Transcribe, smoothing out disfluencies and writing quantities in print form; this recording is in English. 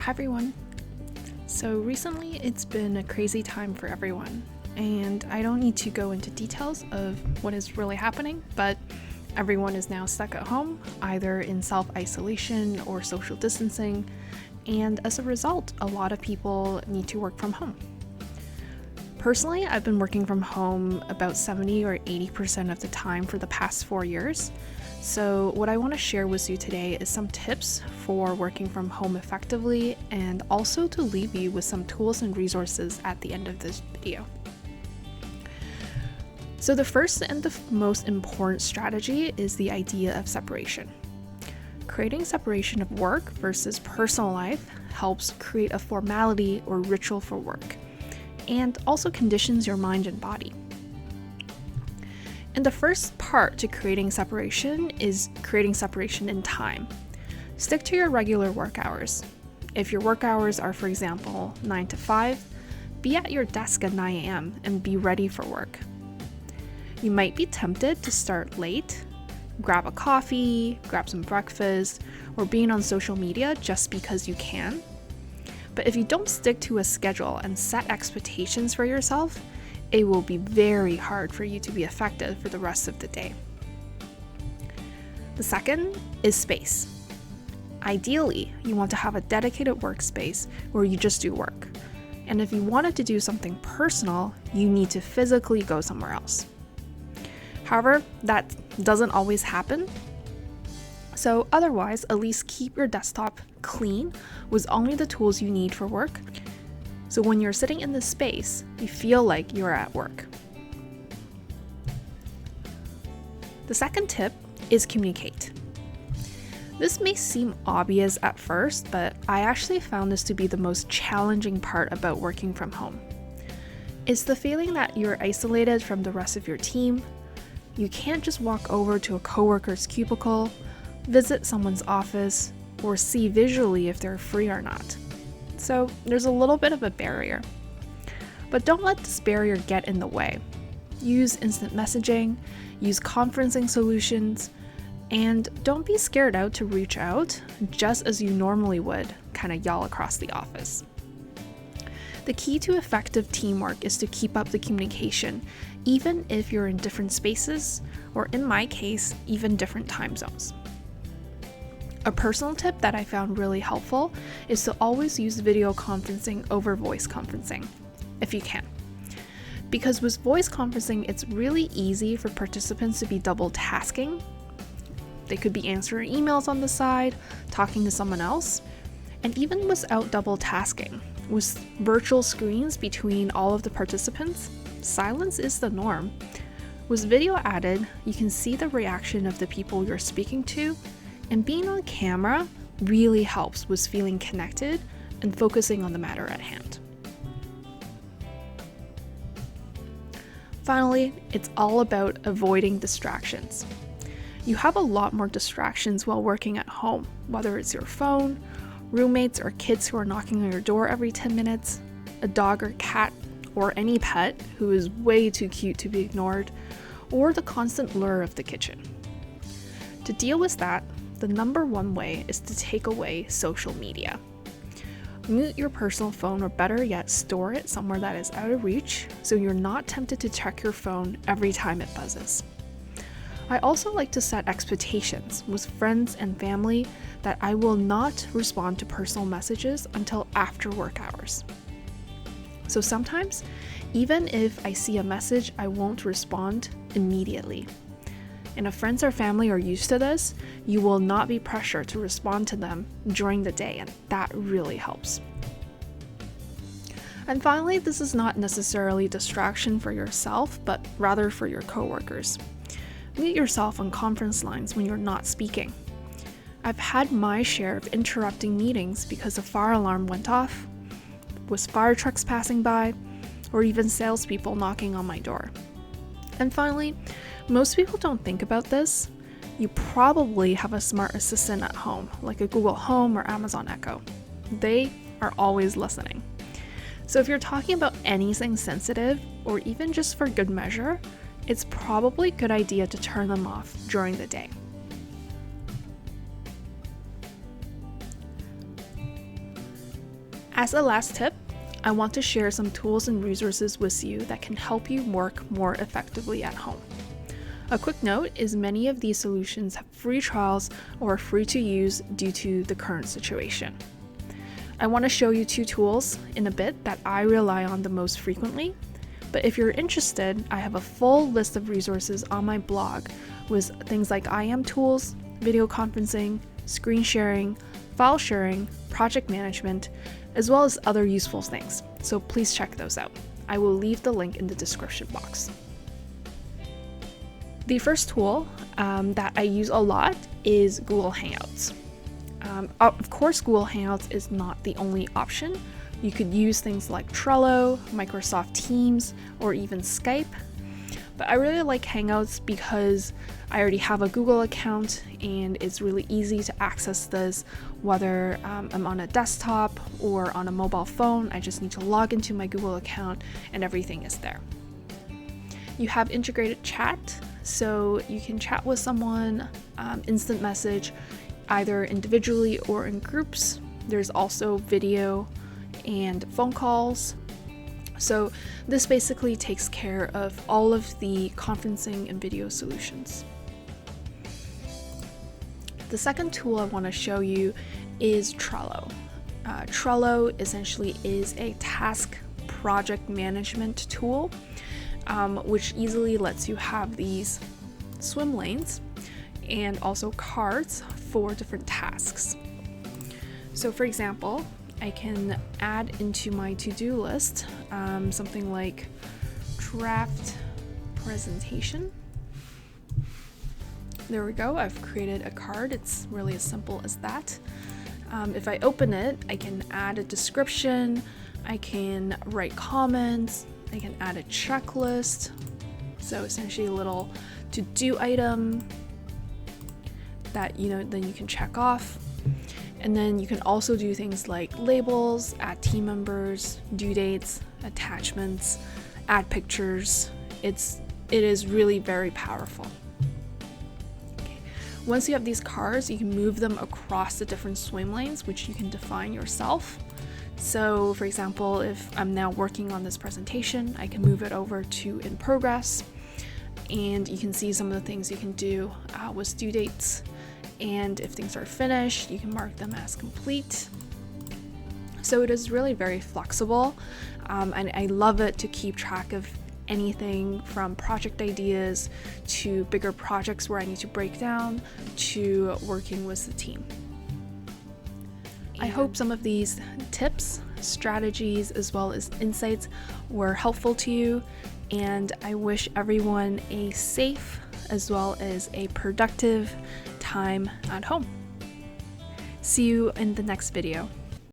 Hi everyone. So recently it's been a crazy time for everyone, and I don't need to go into details of what is really happening, but everyone is now stuck at home, either in self-isolation or social distancing, and as a result, a lot of people need to work from home. Personally, I've been working from home about 70 or 80% of the time for the past 4 years. So what I want to share with you today is some tips for working from home effectively, and also to leave you with some tools and resources at the end of this video. So the first and the most important strategy is the idea of separation. Creating separation of work versus personal life helps create a formality or ritual for work, and also conditions your mind and body. And the first part to creating separation is creating separation in time. Stick to your regular work hours. If your work hours are, for example, 9 to 5, be at your desk at 9 a.m. and be ready for work. You might be tempted to start late, grab a coffee, grab some breakfast, or being on social media just because you can. But if you don't stick to a schedule and set expectations for yourself, it will be very hard for you to be effective for the rest of the day. The second is space. Ideally, you want to have a dedicated workspace where you just do work. And if you wanted to do something personal, you need to physically go somewhere else. However, that doesn't always happen. So otherwise, at least keep your desktop clean with only the tools you need for work. So when you're sitting in this space, you feel like you're at work. The second tip is communicate. This may seem obvious at first, but I actually found this to be the most challenging part about working from home. It's the feeling that you're isolated from the rest of your team. You can't just walk over to a coworker's cubicle, visit someone's office, or see visually if they're free or not. So there's a little bit of a barrier. But don't let this barrier get in the way. Use instant messaging, use conferencing solutions, and don't be scared out to reach out just as you normally would, kind of yell across the office. The key to effective teamwork is to keep up the communication, even if you're in different spaces, or in my case, even different time zones. A personal tip that I found really helpful is to always use video conferencing over voice conferencing, if you can. Because with voice conferencing, it's really easy for participants to be double tasking. They could be answering emails on the side, talking to someone else, and even without double tasking, with virtual screens between all of the participants, silence is the norm. With video added, you can see the reaction of the people you're speaking to, and being on camera really helps with feeling connected and focusing on the matter at hand. Finally, it's all about avoiding distractions. You have a lot more distractions while working at home, whether it's your phone, roommates or kids who are knocking on your door every 10 minutes, a dog or cat, or any pet who is way too cute to be ignored, or the constant lure of the kitchen. To deal with that, the number one way is to take away social media. Mute your personal phone, or better yet, store it somewhere that is out of reach so you're not tempted to check your phone every time it buzzes. I also like to set expectations with friends and family that I will not respond to personal messages until after work hours. So sometimes, even if I see a message, I won't respond immediately. And if friends or family are used to this, you will not be pressured to respond to them during the day, and that really helps. And finally, this is not necessarily distraction for yourself, but rather for your coworkers. Mute yourself on conference lines when you're not speaking. I've had my share of interrupting meetings because a fire alarm went off, with fire trucks passing by, or even salespeople knocking on my door. And finally, most people don't think about this. You probably have a smart assistant at home, like a Google Home or Amazon Echo. They are always listening. So if you're talking about anything sensitive, or even just for good measure, it's probably a good idea to turn them off during the day. As a last tip, I want to share some tools and resources with you that can help you work more effectively at home. A quick note is many of these solutions have free trials or are free to use due to the current situation. I want to show you 2 tools in a bit that I rely on the most frequently, but if you're interested, I have a full list of resources on my blog with things like IM tools, video conferencing, screen sharing, file sharing, project management, as well as other useful things, so please check those out. I will leave the link in the description box. The first tool that I use a lot is Google Hangouts. Of course, Google Hangouts is not the only option. You could use things like Trello, Microsoft Teams, or even Skype. But I really like Hangouts because I already have a Google account and it's really easy to access this whether I'm on a desktop or on a mobile phone. I just need to log into my Google account and everything is there. You have integrated chat, so you can chat with someone, instant message, either individually or in groups. There's also video and phone calls. So this basically takes care of all of the conferencing and video solutions. The second tool I want to show you is Trello. Trello essentially is a task project management tool, which easily lets you have these swim lanes and also cards for different tasks. So for example, I can add into my to-do list something like draft presentation. There we go, I've created a card. It's really as simple as that. If I open it, I can add a description, I can write comments, I can add a checklist. So essentially a little to-do item that then you can check off. And then you can also do things like labels, add team members, due dates, attachments, add pictures. It is really very powerful. Okay. Once you have these cards, you can move them across the different swim lanes, which you can define yourself. So for example, if I'm now working on this presentation, I can move it over to in progress, and you can see some of the things you can do with due dates. And if things are finished, you can mark them as complete. So it is really very flexible, and I love it to keep track of anything from project ideas to bigger projects where I need to break down to working with the team. I hope some of these tips, strategies, as well as insights were helpful to you, and I wish everyone a safe as well as a productive time at home. See you in the next video.